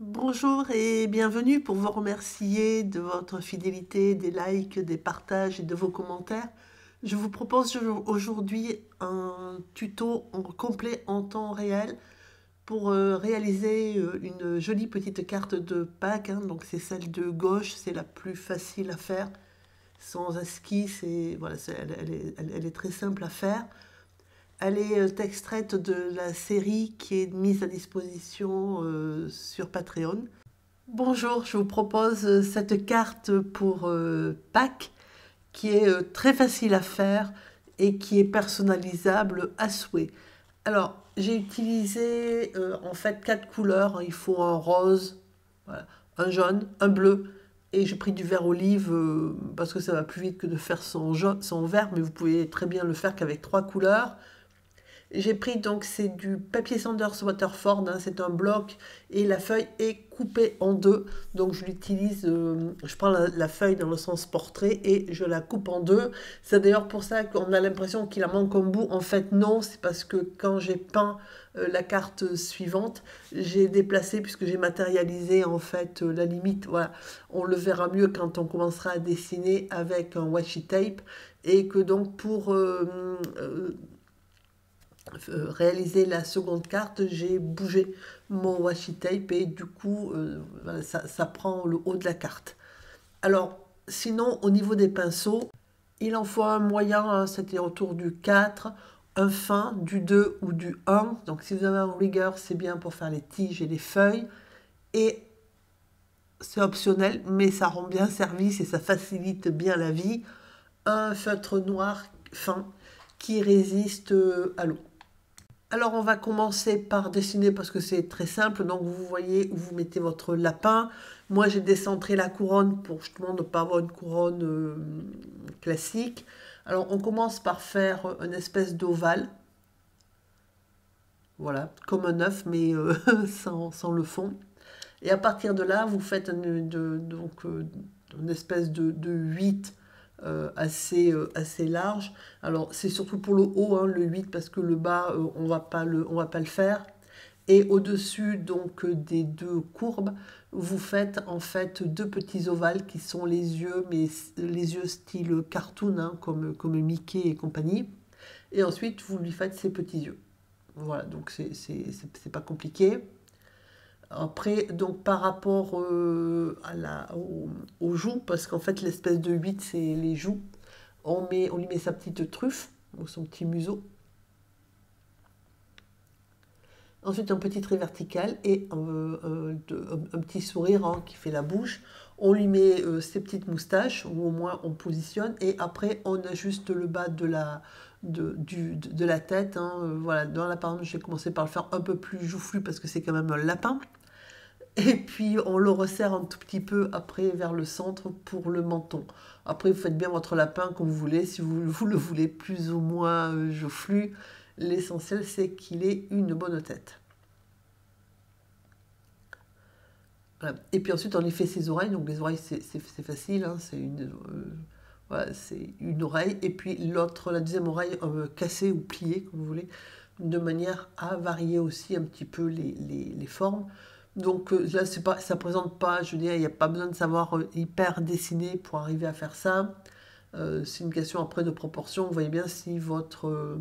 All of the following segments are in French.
Bonjour et bienvenue pour vous remercier de votre fidélité, des likes, des partages et de vos commentaires. Je vous propose aujourd'hui un tuto complet en temps réel pour réaliser une jolie petite carte de Pâques, hein. Donc c'est celle de gauche, c'est la plus facile à faire, sans ASCII, voilà, elle est très simple à faire. Elle est extraite de la série qui est mise à disposition sur Patreon. Bonjour, je vous propose cette carte pour Pâques qui est très facile à faire et qui est personnalisable à souhait. Alors, j'ai utilisé en fait quatre couleurs. Il faut un rose, voilà, un jaune, un bleu et j'ai pris du vert olive parce que ça va plus vite que de faire son jaune, son vert, mais vous pouvez très bien le faire qu'avec trois couleurs. J'ai pris donc c'est du papier Sanders Waterford, hein, c'est un bloc et la feuille est coupée en deux. Donc je l'utilise, je prends la feuille dans le sens portrait et je la coupe en deux. C'est d'ailleurs pour ça qu'on a l'impression qu'il en manque un bout. En fait non, c'est parce que quand j'ai peint la carte suivante, j'ai déplacé puisque j'ai matérialisé en fait la limite. Voilà, on le verra mieux quand on commencera à dessiner avec un washi tape et que donc pour réaliser la seconde carte, j'ai bougé mon washi tape et du coup, ça prend le haut de la carte. Alors, sinon, au niveau des pinceaux, il en faut un moyen, hein, c'était autour du 4, un fin, du 2 ou du 1. Donc, si vous avez un rigueur, c'est bien pour faire les tiges et les feuilles. Et c'est optionnel, mais ça rend bien service et ça facilite bien la vie. Un feutre noir fin qui résiste à l'eau. Alors on va commencer par dessiner parce que c'est très simple. Donc vous voyez où vous mettez votre lapin. Moi j'ai décentré la couronne pour justement ne pas avoir une couronne classique. Alors on commence par faire une espèce d'ovale. Voilà, comme un œuf mais sans le fond. Et à partir de là, vous faites une espèce de 8 assez large. Alors, c'est surtout pour le haut, hein, le 8, parce que le bas, on va pas le faire. Et au-dessus donc des deux courbes, vous faites en fait deux petits ovales qui sont les yeux, mais les yeux style cartoon, hein, comme Mickey et compagnie. Et ensuite, vous lui faites ses petits yeux. Voilà, donc c'est pas compliqué. Après, donc par rapport aux joues, parce qu'en fait l'espèce de 8 c'est les joues, on lui met sa petite truffe, ou son petit museau. Ensuite un petit trait vertical et un petit sourire, hein, qui fait la bouche. On lui met ses petites moustaches, ou au moins on positionne, et après on ajuste le bas de la tête, hein. Voilà, dans la par exemple, j'ai commencé par le faire un peu plus joufflu parce que c'est quand même un lapin. Et puis on le resserre un tout petit peu après vers le centre pour le menton. Après vous faites bien votre lapin comme vous voulez, si vous le voulez plus ou moins joufflu. L'essentiel c'est qu'il ait une bonne tête. Voilà. Et puis ensuite on y fait ses oreilles, donc les oreilles c'est facile, hein, voilà, c'est une oreille et puis l'autre, la deuxième oreille cassée ou pliée comme vous voulez, de manière à varier aussi un petit peu les formes. Donc là, ça présente pas, je veux dire, il n'y a pas besoin de savoir hyper dessiner pour arriver à faire ça. C'est une question après de proportion. Vous voyez bien si votre...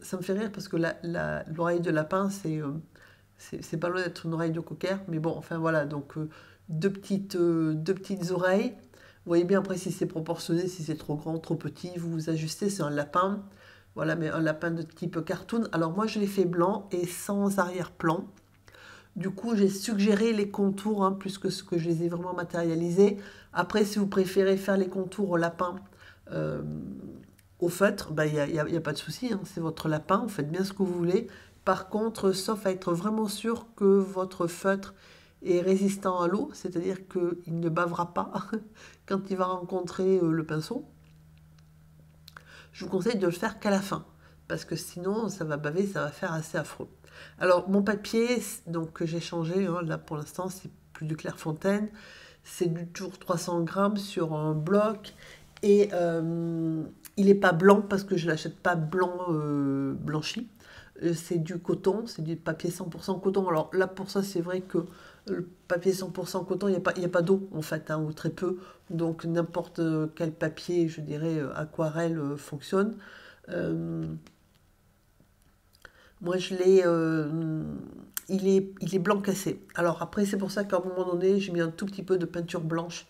ça me fait rire parce que l'oreille de lapin, c'est pas loin d'être une oreille de cocker. Mais bon, enfin voilà, donc deux petites oreilles. Vous voyez bien après si c'est proportionné, si c'est trop grand, trop petit, vous ajustez, c'est un lapin. Voilà, mais un lapin de type cartoon. Alors moi, je l'ai fait blanc et sans arrière-plan. Du coup, j'ai suggéré les contours, hein, plus que ce que je les ai vraiment matérialisés. Après, si vous préférez faire les contours au lapin euh, au feutre, il n'y a pas de souci, hein, c'est votre lapin, vous faites bien ce que vous voulez. Par contre, sauf à être vraiment sûr que votre feutre est résistant à l'eau, c'est-à-dire qu'il ne bavera pas quand il va rencontrer le pinceau, je vous conseille de le faire qu'à la fin, parce que sinon ça va baver, ça va faire assez affreux. Alors mon papier, donc que j'ai changé, hein, là pour l'instant c'est plus du Clairefontaine, c'est du Tour 300 grammes sur un bloc et il n'est pas blanc parce que je l'achète pas blanc blanchi. c'est du coton, c'est du papier 100% coton. Alors là, pour ça, c'est vrai que le papier 100% coton, il y a pas d'eau, en fait, hein, ou très peu. Donc n'importe quel papier, je dirais, aquarelle fonctionne. Euh, Moi, il est blanc cassé. Alors après, c'est pour ça qu'à un moment donné, j'ai mis un tout petit peu de peinture blanche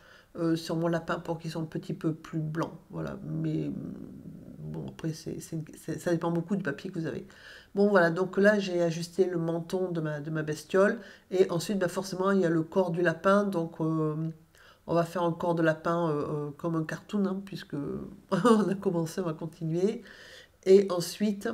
sur mon lapin pour qu'il soit un petit peu plus blanc. Voilà. Mais bon, après, ça dépend beaucoup du papier que vous avez. Bon, voilà. Donc là, j'ai ajusté le menton de ma bestiole. Et ensuite, bah, forcément, il y a le corps du lapin. Donc, on va faire un corps de lapin comme un cartoon, hein, puisque on a commencé, on va continuer. Et ensuite,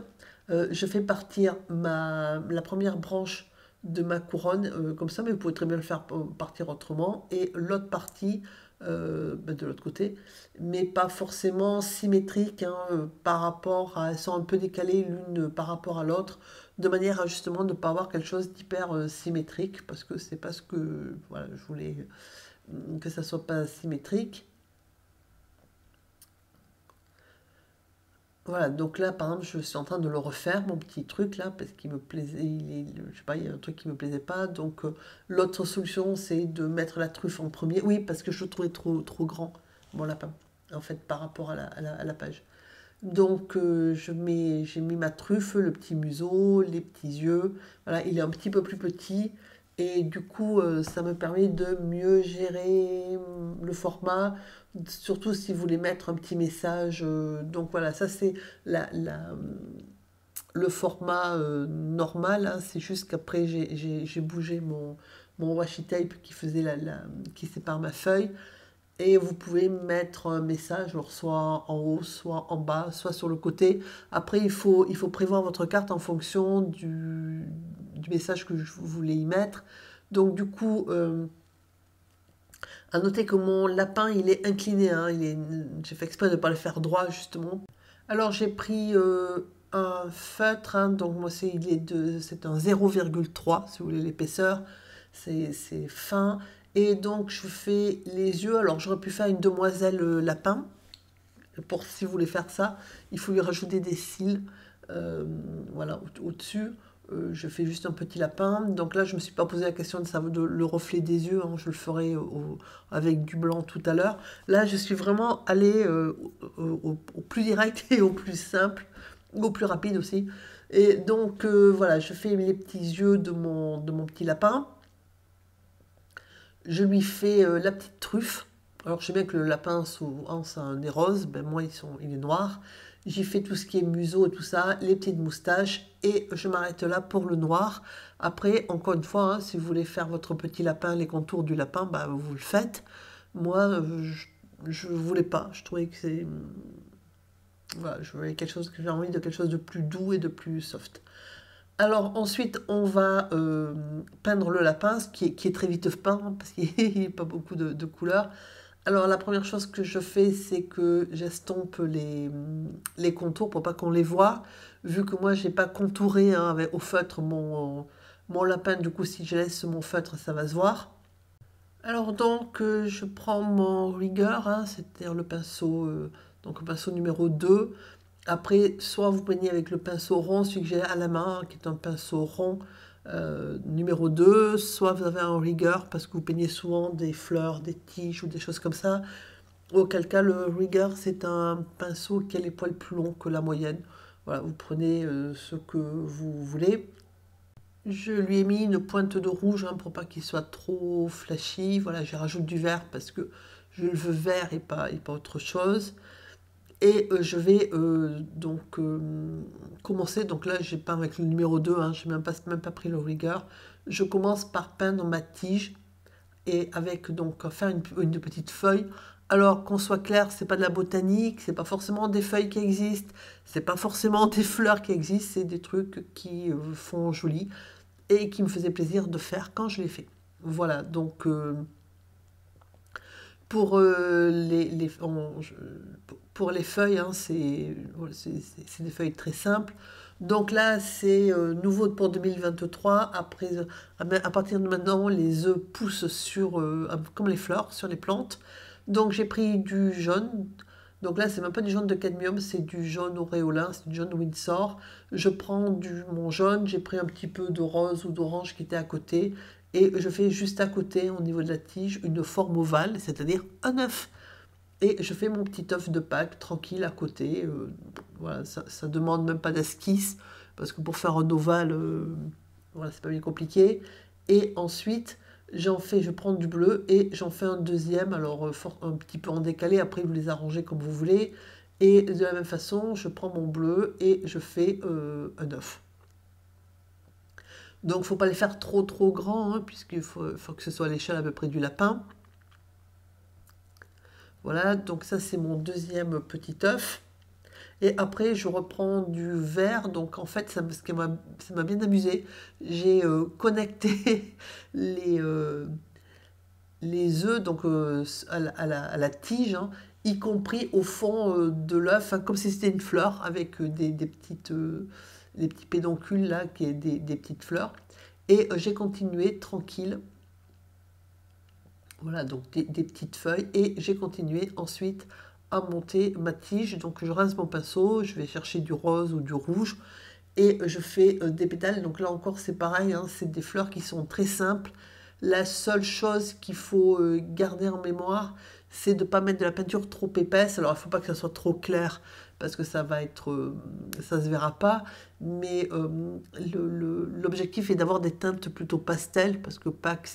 je fais partir la première branche de ma couronne comme ça, mais vous pouvez très bien le faire partir autrement. Et l'autre partie, bah, de l'autre côté, mais pas forcément symétrique hein, par rapport à... Elles sont un peu décalées l'une par rapport à l'autre, de manière à justement ne pas avoir quelque chose d'hyper symétrique, parce que c'est pas ce que... Voilà, je voulais que ça soit pas symétrique. Voilà, donc là, par exemple, je suis en train de le refaire, mon petit truc là, parce qu'il me plaisait, je sais pas, il y a un truc qui me plaisait pas. Donc, l'autre solution, c'est de mettre la truffe en premier. Oui, parce que je le trouvais trop grand, mon lapin, en fait, par rapport à la page. Donc, j'ai mis ma truffe, le petit museau, les petits yeux. Voilà, il est un petit peu plus petit. Et du coup, ça me permet de mieux gérer le format, surtout si vous voulez mettre un petit message. Donc voilà, ça c'est la, la, le format normal, hein. C'est juste qu'après j'ai bougé mon washi tape qui faisait qui sépare ma feuille. Et vous pouvez mettre un message, alors soit en haut, soit en bas, soit sur le côté. Après, il faut prévoir votre carte en fonction du message que vous voulez y mettre. Donc du coup, à noter que mon lapin, il est incliné, hein, j'ai fait exprès de ne pas le faire droit, justement. Alors j'ai pris un feutre, hein, donc moi c'est un 0,3 si vous voulez l'épaisseur, c'est fin. Et donc je fais les yeux, alors j'aurais pu faire une demoiselle lapin, pour si vous voulez faire ça, il faut lui rajouter des cils, euh, voilà, au-dessus. Je fais juste un petit lapin. Donc là, je ne me suis pas posé la question de le reflet des yeux, hein, je le ferai avec du blanc tout à l'heure. Là, je suis vraiment allée au plus direct et au plus simple, au plus rapide aussi. Et donc, voilà, je fais les petits yeux de mon petit lapin. Je lui fais la petite truffe. Alors, je sais bien que le lapin, souvent, c'est un nez rose. Ben, moi, il est noir. J'y fais tout ce qui est museau et tout ça, les petites moustaches. Et je m'arrête là pour le noir. Après, encore une fois, hein, si vous voulez faire votre petit lapin, les contours du lapin, bah, vous le faites. Moi, je ne voulais pas. Je trouvais que c'est... Voilà, je voulais quelque chose, que j'ai envie de quelque chose de plus doux et de plus soft. Alors ensuite, on va peindre le lapin, qui est très vite peint, hein, parce qu'il n'y a pas beaucoup de couleurs. Alors la première chose que je fais, c'est que j'estompe les contours pour pas qu'on les voit. Vu que moi, j'ai pas contouré hein, au feutre mon lapin, du coup, si je laisse mon feutre, ça va se voir. Alors donc, je prends mon rigger, hein, c'est-à-dire donc le pinceau numéro 2. Après, soit vous peignez avec le pinceau rond, celui que j'ai à la main, qui est un pinceau rond numéro 2, soit vous avez un rigueur parce que vous peignez souvent des fleurs, des tiges ou des choses comme ça. Auquel cas, le rigueur, c'est un pinceau qui a les poils plus longs que la moyenne. Voilà, vous prenez ce que vous voulez. Je lui ai mis une pointe de rouge hein, pour pas qu'il soit trop flashy. Voilà, j'ai rajouté du vert parce que je le veux vert et pas autre chose. Et je vais donc commencer. Donc là, j'ai peint avec le numéro 2, hein, je n'ai même pas pris le rigueur. Je commence par peindre ma tige et avec donc faire une petite feuille. Alors qu'on soit clair, c'est pas de la botanique, c'est pas forcément des feuilles qui existent, c'est pas forcément des fleurs qui existent, c'est des trucs qui font joli et qui me faisaient plaisir de faire quand je les fais. Voilà, donc pour pour les feuilles, hein, c'est des feuilles très simples. Donc là, c'est nouveau pour 2023. Après, à partir de maintenant, les œufs poussent comme les fleurs, sur les plantes. Donc j'ai pris du jaune, Donc là, c'est même pas du jaune de cadmium, c'est du jaune auréolin, c'est du jaune Windsor. Je prends mon jaune, j'ai pris un petit peu de rose ou d'orange qui était à côté, et je fais juste à côté, au niveau de la tige, une forme ovale, c'est-à-dire un œuf. Et je fais mon petit œuf de Pâques tranquille à côté. Voilà, ça demande même pas d'esquisse, parce que pour faire un ovale, voilà, c'est pas bien compliqué. Et ensuite, je prends du bleu et j'en fais un deuxième, alors un petit peu en décalé, après vous les arrangez comme vous voulez. Et de la même façon, je prends mon bleu et je fais un œuf. Donc, il ne faut pas les faire trop grands, hein, puisqu'il faut que ce soit à l'échelle à peu près du lapin. Voilà, donc ça c'est mon deuxième petit œuf. Et après, je reprends du vert. Donc, en fait, ça m'a bien amusé. J'ai connecté les œufs donc, à la tige, hein, y compris au fond de l'œuf, hein, comme si c'était une fleur, avec des petits pédoncules là, qui est des petites fleurs. Et j'ai continué tranquille. Voilà, donc des petites feuilles. Et j'ai continué ensuite à monter ma tige. Donc je rince mon pinceau, je vais chercher du rose ou du rouge. Et je fais des pétales. Donc là encore, c'est pareil, hein, c'est des fleurs qui sont très simples. La seule chose qu'il faut garder en mémoire, c'est de ne pas mettre de la peinture trop épaisse. Alors il ne faut pas que ça soit trop clair, parce que ça se verra pas. Mais l'objectif est d'avoir des teintes plutôt pastel, parce que Pâques,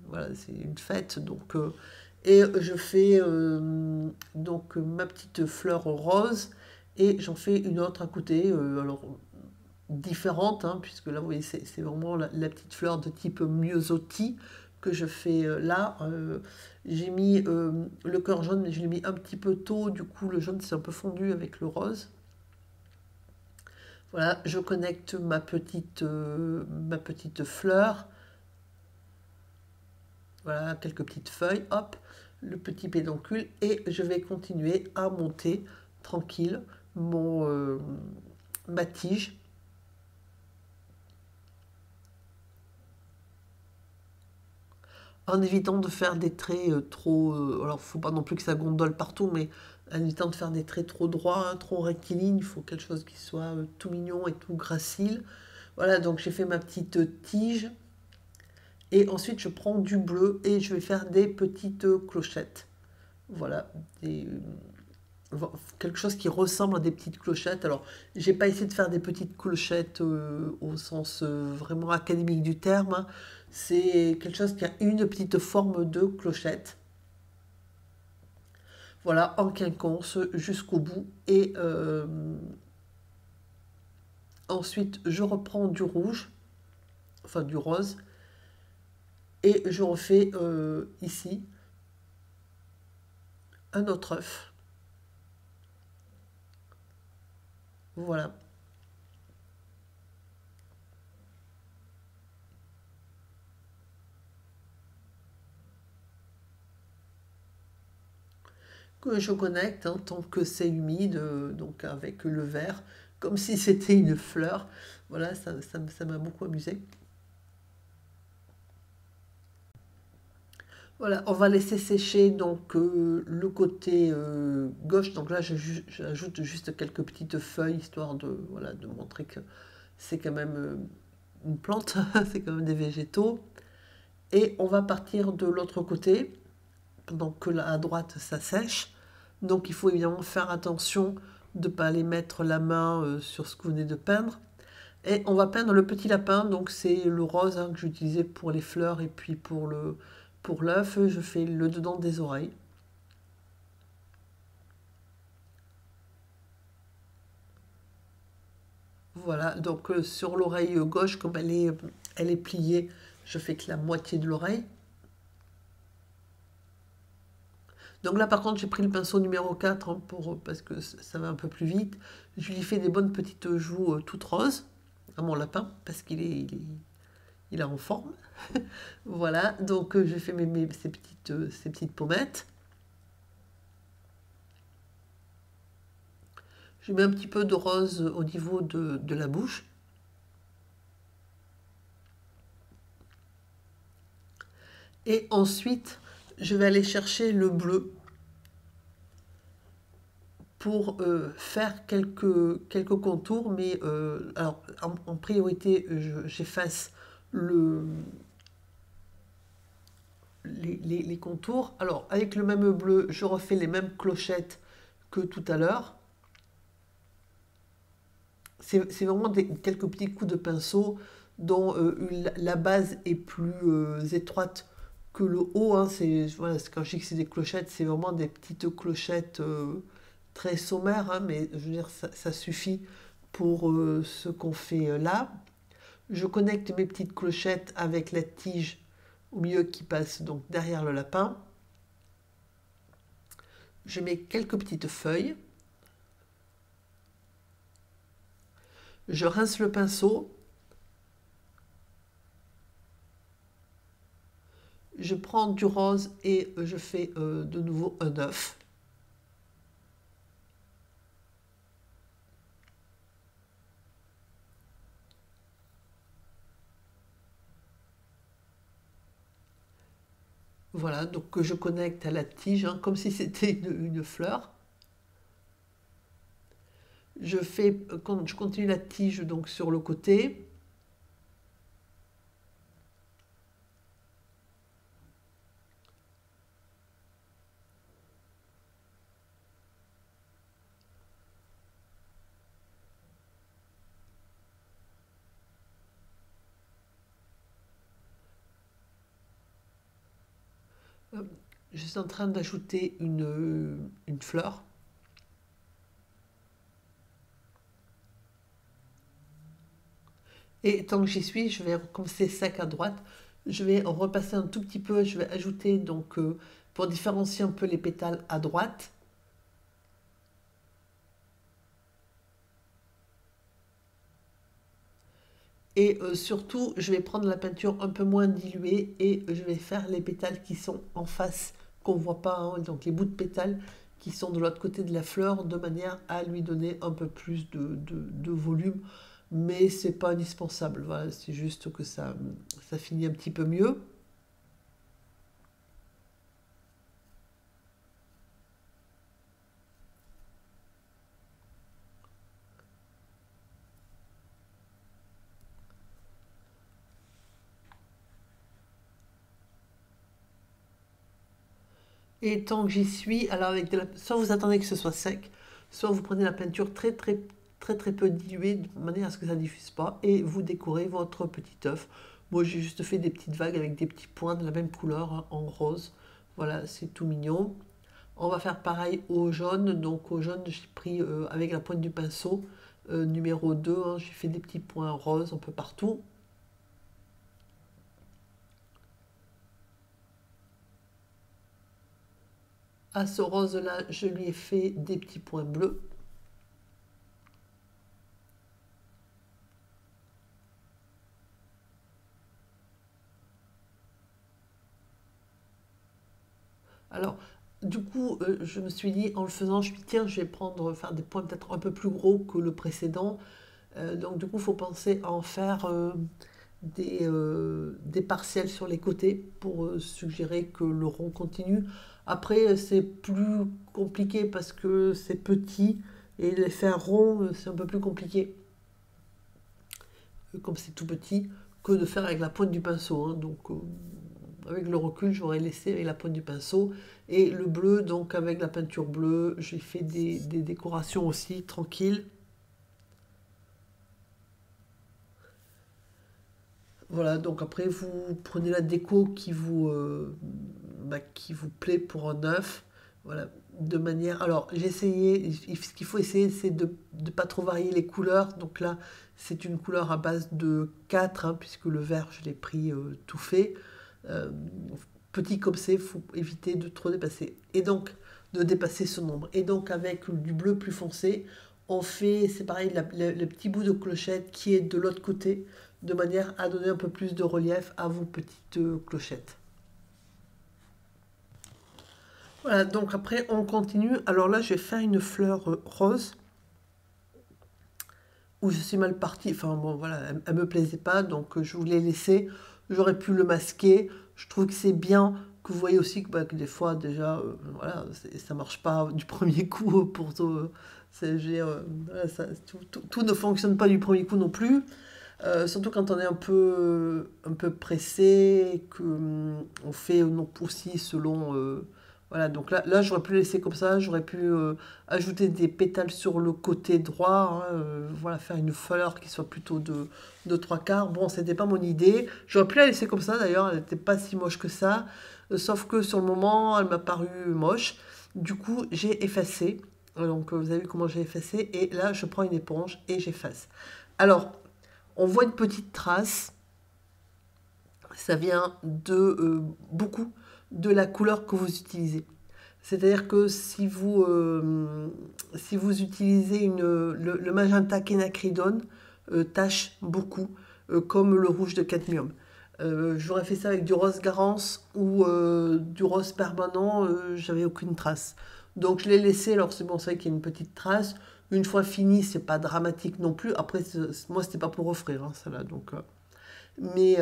voilà, c'est une fête. Donc, et je fais donc ma petite fleur rose, et j'en fais une autre à côté. Alors différente, hein, puisque là, vous voyez, c'est vraiment la petite fleur de type myosotis que je fais là. J'ai mis le cœur jaune, mais je l'ai mis un petit peu tôt, du coup le jaune s'est un peu fondu avec le rose. Voilà, je connecte ma petite fleur. Voilà, quelques petites feuilles, hop, le petit pédoncule, et je vais continuer à monter tranquille ma tige. En évitant de faire des traits trop... alors, il ne faut pas non plus que ça gondole partout, mais en évitant de faire des traits trop droits, hein, trop rectilignes. Il faut quelque chose qui soit tout mignon et tout gracile. Voilà, donc j'ai fait ma petite tige. Et ensuite, je prends du bleu et je vais faire des petites clochettes. Voilà, quelque chose qui ressemble à des petites clochettes. Alors, j'ai pas essayé de faire des petites clochettes au sens vraiment académique du terme, hein. C'est quelque chose qui a une petite forme de clochette. Voilà, en quinconce jusqu'au bout. Et ensuite, je reprends du rouge, enfin du rose, et je refais ici un autre œuf. Voilà. Que je connecte, hein, tant que c'est humide, donc avec le vert, comme si c'était une fleur. Voilà, ça m'a beaucoup amusé. Voilà, on va laisser sécher donc le côté gauche. Donc là, j'ajoute juste quelques petites feuilles, histoire de, voilà, de montrer que c'est quand même une plante, c'est quand même des végétaux. Et on va partir de l'autre côté, pendant que là, à droite, ça sèche. Donc il faut évidemment faire attention de ne pas aller mettre la main sur ce que vous venez de peindre. Et on va peindre le petit lapin, donc c'est le rose, hein, que j'utilisais pour les fleurs et puis pour l'œuf. Je fais le dedans des oreilles. Voilà, donc sur l'oreille gauche, comme elle est pliée, je fais que la moitié de l'oreille. Donc là, par contre, j'ai pris le pinceau numéro 4, hein, parce que ça va un peu plus vite. Je lui fais des bonnes petites joues toutes roses à mon lapin, parce il est en forme. Voilà, donc j'ai fait ces petites pommettes. Je mets un petit peu de rose au niveau de la bouche. Et ensuite, je vais aller chercher le bleu. pour faire quelques contours, mais alors en priorité, j'efface les contours. Alors avec le même bleu, je refais les mêmes clochettes que tout à l'heure. C'est vraiment quelques petits coups de pinceau dont la base est plus étroite que le haut. Hein. Voilà, quand je dis que c'est des clochettes, c'est vraiment des petites clochettes très sommaires, hein, mais je veux dire, ça suffit pour ce qu'on fait là. Je connecte mes petites clochettes avec la tige au milieu qui passe donc derrière le lapin. Je mets quelques petites feuilles. Je rince le pinceau. Je prends du rose et je fais de nouveau un œuf. Voilà, donc que je connecte à la tige, hein, comme si c'était une fleur. Je continue la tige donc sur le côté. Je suis en train d'ajouter une fleur. Et tant que j'y suis, je vais, comme c'est sec à droite, je vais en repasser un tout petit peu. Je vais ajouter, donc, pour différencier un peu les pétales à droite. Et surtout, je vais prendre la peinture un peu moins diluée et je vais faire les pétales qui sont en face, qu'on ne voit pas, hein, donc les bouts de pétales qui sont de l'autre côté de la fleur, de manière à lui donner un peu plus de volume. Mais c'est pas indispensable, voilà, c'est juste que ça finit un petit peu mieux. Et tant que j'y suis, alors soit vous attendez que ce soit sec, soit vous prenez la peinture très peu diluée, de manière à ce que ça ne diffuse pas, et vous décorez votre petit œuf. Moi j'ai juste fait des petites vagues avec des petits points de la même couleur, hein, en rose. Voilà, c'est tout mignon. On va faire pareil au jaune. Donc au jaune, j'ai pris avec la pointe du pinceau numéro 2, hein, j'ai fait des petits points roses un peu partout. À ce rose-là, je lui ai fait des petits points bleus. Alors, du coup, je me suis dit, en le faisant, je me suis dit, tiens, je vais faire des points peut-être un peu plus gros que le précédent. Donc, du coup, il faut penser à en faire des partiels sur les côtés pour suggérer que le rond continue. Après, c'est plus compliqué parce que c'est petit et les faire rond, c'est un peu plus compliqué, comme c'est tout petit, que de faire avec la pointe du pinceau, hein. Donc, avec le recul, j'aurais laissé avec la pointe du pinceau. Et le bleu, donc avec la peinture bleue, j'ai fait des décorations aussi tranquilles. Voilà, donc après vous prenez la déco qui vous plaît pour un œuf. Voilà, de manière. Alors j'ai essayé, ce qu'il faut essayer, c'est de ne pas trop varier les couleurs. Donc là, c'est une couleur à base de 4, hein, puisque le vert, je l'ai pris tout fait. Euh, Petit comme c'est, il faut éviter de trop dépasser. Et donc, de dépasser ce nombre. Et donc, avec du bleu plus foncé, on fait, c'est pareil, le petit bout de clochette qui est de l'autre côté, de manière à donner un peu plus de relief à vos petites clochettes. Voilà, donc après, on continue. Alors là, je vais faire une fleur rose, où je suis mal partie. Enfin, bon, voilà, elle me plaisait pas, donc je voulais laisser. J'aurais pu le masquer. Je trouve que c'est bien que vous voyez aussi que, bah, que des fois déjà, voilà, ça marche pas du premier coup pour tout. Voilà, tout ne fonctionne pas du premier coup non plus. Surtout quand on est un peu pressé, et que on fait non aussi selon. Voilà, donc là j'aurais pu laisser comme ça, j'aurais pu ajouter des pétales sur le côté droit, hein, voilà, faire une fleur qui soit plutôt de trois quarts. Bon, c'était pas mon idée. J'aurais pu la laisser comme ça d'ailleurs, elle n'était pas si moche que ça. Sauf que sur le moment, elle m'a paru moche. Du coup, j'ai effacé. Donc, vous avez vu comment j'ai effacé. Et là, je prends une éponge et j'efface. Alors, on voit une petite trace. Ça vient de beaucoup de la couleur que vous utilisez. C'est-à-dire que si vous utilisez le magenta quinacridone, tache beaucoup, comme le rouge de cadmium. J'aurais fait ça avec du rose Garance ou du rose permanent, j'avais aucune trace. Donc je l'ai laissé, alors c'est bon, c'est vrai qu'il y a une petite trace. Une fois fini, c'est pas dramatique non plus. Après, moi, c'était pas pour offrir, hein, ça là. Donc, mais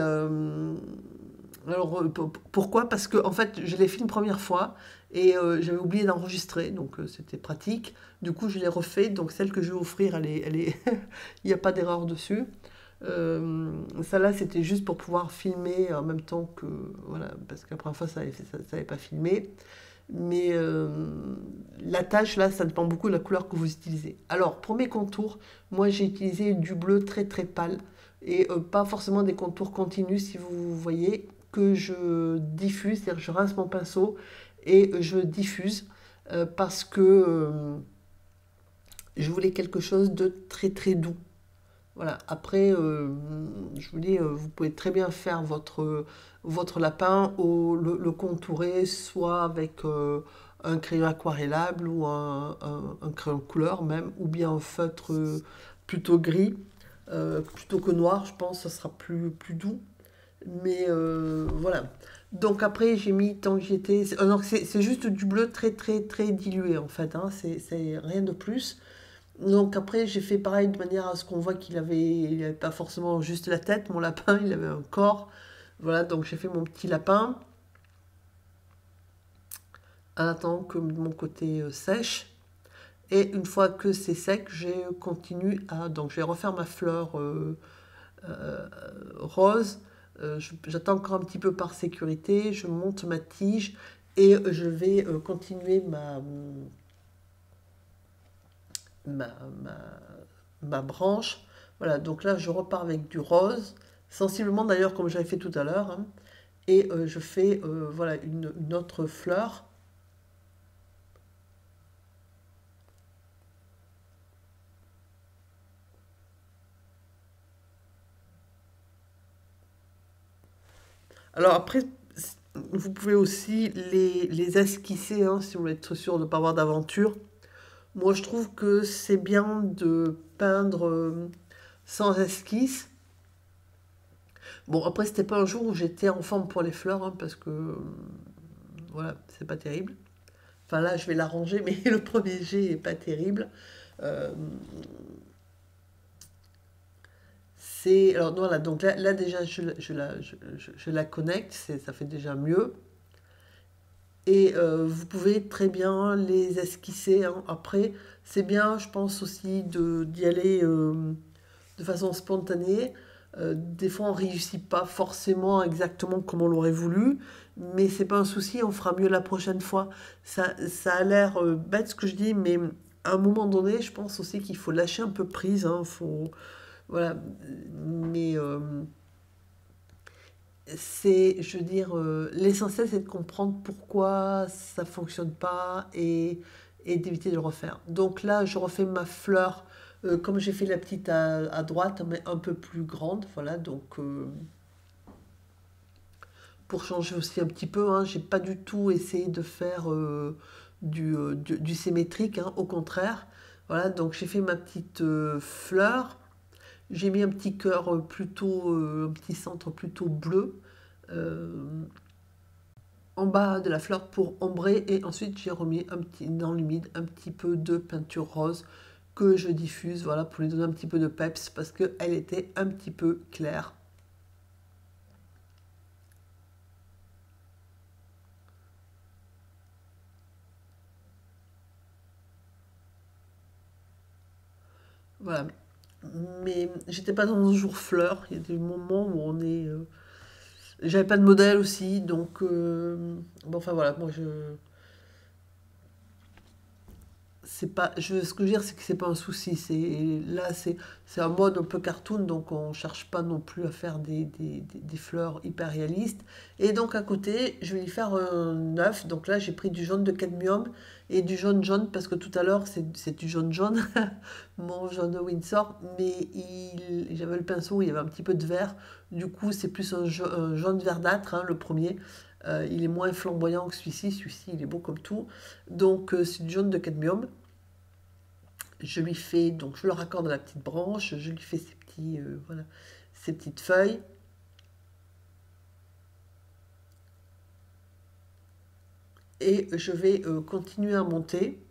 alors pourquoi? Parce que en fait, je l'ai fait une première fois et j'avais oublié d'enregistrer, donc c'était pratique. Du coup, je l'ai refait. Donc celle que je vais offrir, il n'y a pas d'erreur dessus. Ça là, c'était juste pour pouvoir filmer en même temps que voilà, parce que la première fois, ça n'avait pas filmé. Mais la tâche là, ça dépend beaucoup de la couleur que vous utilisez. Alors pour mes contours, moi j'ai utilisé du bleu très très pâle et pas forcément des contours continus si vous voyez que je diffuse, c'est-à-dire que je rince mon pinceau et je diffuse parce que je voulais quelque chose de très très doux. Voilà. Après, je vous dis, vous pouvez très bien faire votre lapin ou le contourer soit avec un crayon aquarellable ou un crayon de couleur même, ou bien un feutre plutôt gris, plutôt que noir, je pense, ça sera plus doux. Mais voilà. Donc après, j'ai mis, tant que j'étais... Non, c'est juste du bleu très très très dilué en fait, hein, c'est rien de plus. Donc après, j'ai fait pareil de manière à ce qu'on voit il avait pas forcément juste la tête, mon lapin, il avait un corps. Voilà, donc j'ai fait mon petit lapin en attendant que mon côté sèche. Et une fois que c'est sec, j'ai continue à... Donc je vais refaire ma fleur rose. J'attends encore un petit peu par sécurité. Je monte ma tige et je vais continuer ma, ma, ma branche. Voilà, donc là je repars avec du rose, sensiblement d'ailleurs comme j'avais fait tout à l'heure, hein, et je fais voilà une autre fleur. Alors après, vous pouvez aussi les esquisser hein, si vous voulez être sûr de ne pas avoir d'aventure. Moi je trouve que c'est bien de peindre sans esquisse. Bon, après, c'était pas un jour où j'étais en forme pour les fleurs, hein, parce que voilà, c'est pas terrible. Enfin là, je vais l'arranger, mais le premier jet est pas terrible. Euh, c'est alors voilà, donc là déjà je la connecte, ça fait déjà mieux. Et vous pouvez très bien les esquisser, hein. Après, c'est bien, je pense aussi d'y aller de façon spontanée. Des fois, on réussit pas forcément exactement comme on l'aurait voulu, mais c'est pas un souci, on fera mieux la prochaine fois. Ça a l'air bête ce que je dis, mais à un moment donné, je pense aussi qu'il faut lâcher un peu prise, hein, voilà. Mais je veux dire, l'essentiel c'est de comprendre pourquoi ça fonctionne pas et d'éviter de le refaire. Donc là, je refais ma fleur comme j'ai fait la petite à droite, mais un peu plus grande. Voilà, donc pour changer aussi un petit peu, hein, j'ai pas du tout essayé de faire du symétrique, hein, au contraire. Voilà, donc j'ai fait ma petite fleur. J'ai mis un petit cœur plutôt, un petit centre plutôt bleu euh, en bas de la fleur pour ombrer et ensuite j'ai remis un petit, dans l'humide un petit peu de peinture rose que je diffuse, voilà, pour lui donner un petit peu de peps parce qu'elle était un petit peu claire. Voilà. Mais j'étais pas dans un jour fleur. Il y a des moments où on est. J'avais pas de modèle aussi, donc. Bon, enfin voilà, moi je. C'est pas, ce que je veux dire, c'est que c'est pas un souci. C'est un mode un peu cartoon, donc on cherche pas non plus à faire des fleurs hyper réalistes. Et donc à côté, je vais y faire un œuf. Donc là, j'ai pris du jaune de cadmium et du jaune jaune parce que tout à l'heure, c'est du jaune jaune, mon jaune de Windsor. Mais j'avais le pinceau, il y avait un petit peu de vert. Du coup, c'est plus un jaune verdâtre, hein, le premier. Il est moins flamboyant que celui-ci. Celui-ci, il est beau comme tout. Donc, c'est du jaune de cadmium. Je lui fais, donc je le raccorde à la petite branche, je lui fais voilà, ses petites feuilles. Et je vais continuer à monter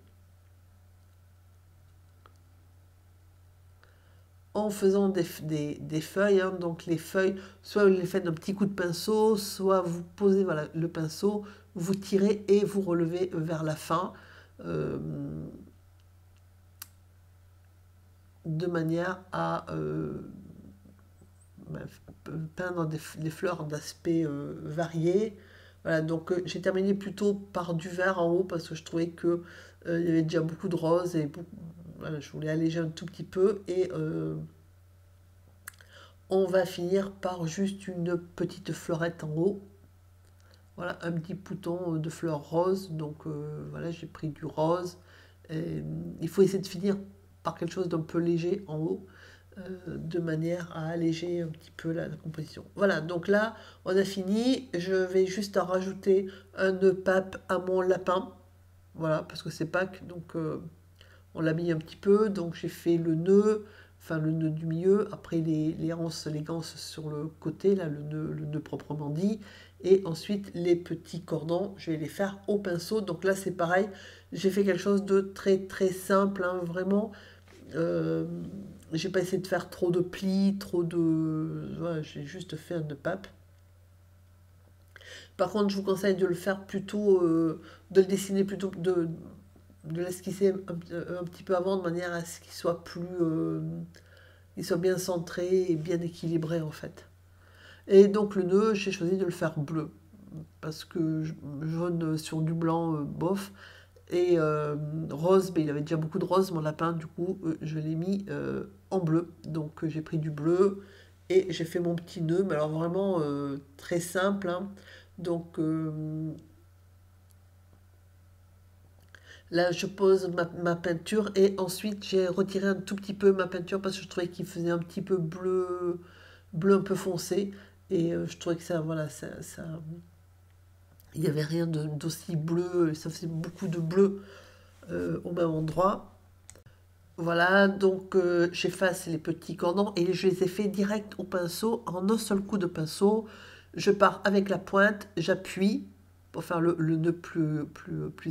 en faisant des feuilles, hein. Donc les feuilles, soit vous les faites d'un petit coup de pinceau, soit vous posez voilà, le pinceau, vous tirez et vous relevez vers la fin. euh, de manière à bah, peindre des fleurs d'aspect variés. Voilà, donc j'ai terminé plutôt par du vert en haut parce que je trouvais que il y avait déjà beaucoup de rose et voilà, je voulais alléger un tout petit peu et on va finir par juste une petite fleurette en haut. Voilà, un petit bouton de fleurs roses. Donc voilà, j'ai pris du rose. Et, il faut essayer de finir par quelque chose d'un peu léger en haut, de manière à alléger un petit peu la composition. Voilà, donc là, on a fini. Je vais juste en rajouter un nœud pape à mon lapin. Voilà, parce que c'est Pâques, donc on l'a mis un petit peu. Donc j'ai fait le nœud, enfin le nœud du milieu, après les anses, les ganses sur le côté, là, le nœud proprement dit. Et ensuite, les petits cordons, je vais les faire au pinceau. Donc là, c'est pareil, j'ai fait quelque chose de très très simple, hein, vraiment. Euh, j'ai pas essayé de faire trop de plis, trop de. Voilà, j'ai juste fait un nœud pape. Par contre, je vous conseille de le faire plutôt, de le dessiner plutôt, de l'esquisser un petit peu avant, de manière à ce qu'il soit plus, il soit bien centré et bien équilibré en fait. Et donc le nœud, j'ai choisi de le faire bleu parce que jaune sur du blanc, bof. Et rose, ben, il avait déjà beaucoup de rose, mon lapin, du coup, je l'ai mis en bleu. Donc j'ai pris du bleu et j'ai fait mon petit nœud, mais alors vraiment très simple, hein. Donc là, je pose ma peinture et ensuite j'ai retiré un tout petit peu ma peinture parce que je trouvais qu'il faisait un petit peu bleu, bleu un peu foncé. Et je trouvais que ça, voilà, il n'y avait rien d'aussi bleu, ça faisait beaucoup de bleu au même endroit. Voilà, donc j'efface les petits cordons et je les ai fait direct au pinceau, en un seul coup de pinceau. Je pars avec la pointe, j'appuie pour faire le nœud plus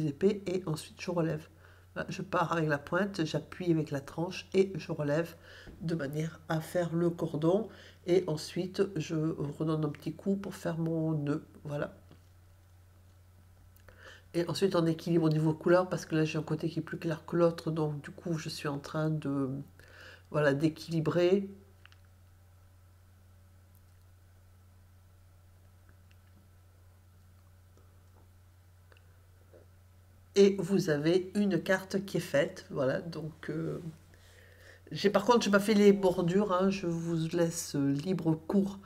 épais et ensuite je relève. Voilà, je pars avec la pointe, j'appuie avec la tranche et je relève de manière à faire le cordon. Et ensuite je redonne un petit coup pour faire mon nœud. Voilà. Et ensuite, on équilibre au niveau couleur parce que là, j'ai un côté qui est plus clair que l'autre. Donc, du coup, je suis en train de, voilà, d'équilibrer. Et vous avez une carte qui est faite. Voilà, donc par contre, j'ai pas fait les bordures, hein, je vous laisse libre cours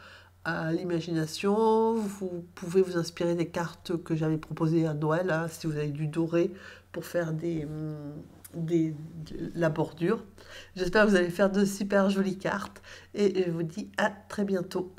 à l'imagination. Vous pouvez vous inspirer des cartes que j'avais proposées à Noël, hein, si vous avez du doré pour faire la bordure. J'espère que vous allez faire de super jolies cartes et je vous dis à très bientôt.